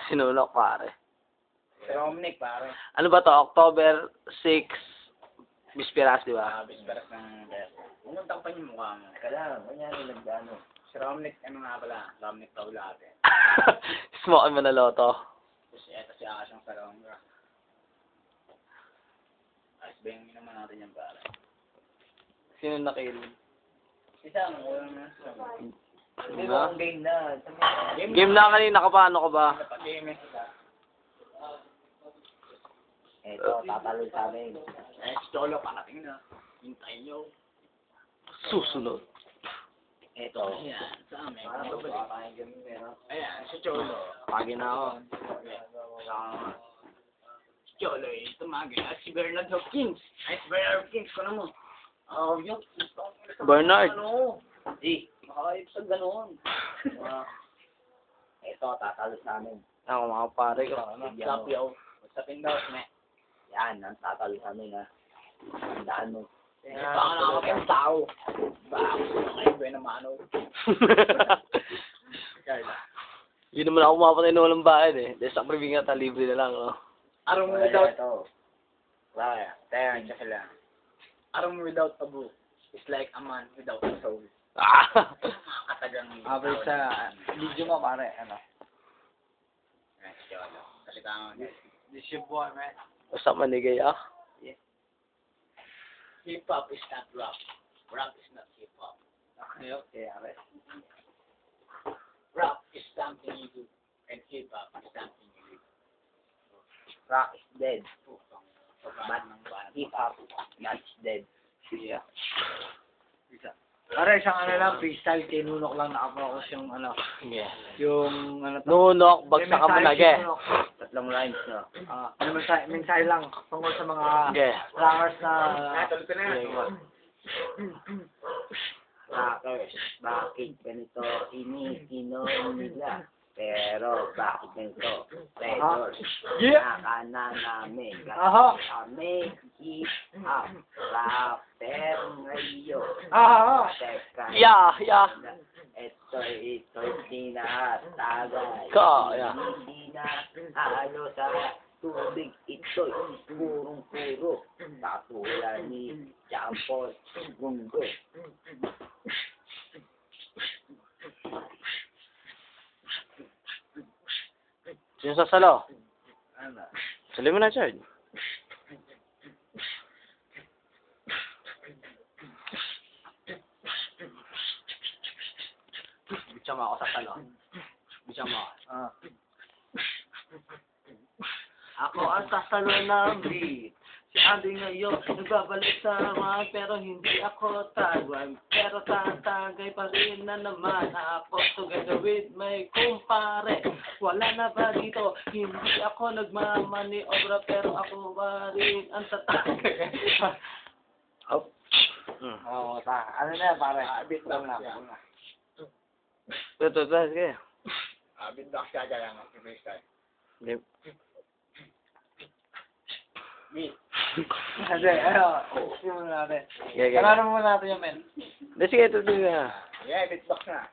Sinulok, pare. Romnick, pare. Ano ba to? October 6, Bisperas, di ba? Bisperas ng Beso. Pumunta pa yung mukha mo. Kailangan, kunyari nagdano. Si Romnick, ano nga pala? Romnick Taulate. Smoke Manaloto. Tapos eto si Asyong Salonga. Ayos ba yung naman natin yung pare? Sino nakill? Isa, walang nasa. Hindi Na? mo game na. Game na kanina ka pa, ano ka ba? Napag-game sila. Eto, tatalo sa amin. Si Cholo, parating na. Hintayin nyo. Susunod. Eto. Ayan, sa amin. Ayan, si Cholo. Pagi na ako. Si Cholo tumagi. At si Bernard Hopkins. Ay, si Bernard Hopkins, ko na mo. Oh, yun. Bernard. Ano? Makakayip sa gano'n. Eto, tatalo sa amin. Ako mga pare ko. Stop yo. Usapin daw, me. Yan, ang tatalo sa amin, ha. Tandaan mo. Baka nakakapang tao. Baka gusto na kayo, buhay na mano. Yun naman ako mapatay ng walang bayad eh. Dahil sa priving nga, libre na lang, no? Araw mo without... Wala, tayo, kasi lang. Araw mo without a book is like a man without a soul. Katagang... Abay sa video mo, pare, ano? Ayan, si Cholo. Salita mo. This your boy, man. Basta manigay ah. Hip-hop is not rap. Rap is not hip-hop. Okay, abe. Rap is something you do, and hip-hop is something you do. Rock is dead. But Hip-hop, not dead. Yeah. Pare, isang ano lang, freestyle, tinunok lang nakapokus yung ano, Yeah. yung ano to. Nunok, bagsak ka mo na, ge. Tatlong lines, no? Ano mensahe lang tungkol sa mga Ge. rockers na... tuloy ko na yan. Rockers, bakit ganito iniinom nila? Pero bakit ganito? Redors, nakana namin. Aha. Kami, hip-hop, rapper ngayon. Teka, Yeah, yeah. ito'y tinatagay. Yeah. Hindi na halo sa tubig, ito'y purong-puro. Katulad ni Jampol Gundo. Sino sasalo? Ano? Sali mo na, Chard. Bitsa mo ako sa talo. Bitsa mo. Ako ang sasalo ng beat. Si Andy ngayon, nagbabalik sa mga pero hindi ako tagay. Pero tatagay pa rin na naman ako together with my kumpare. Wala na ba dito? Hindi ako nagmamaniobra pero ako pa rin ang tatagay. Oh. Oo, ano na yan, pare? Beat lang na. Ito, sige. Beat lang siya lang. Freestyle. Hindi. Beat. Kasi, ano, simulan natin. Sige. Kailangan mo natin yung men. Sige, ito. Yeah, beatbox na.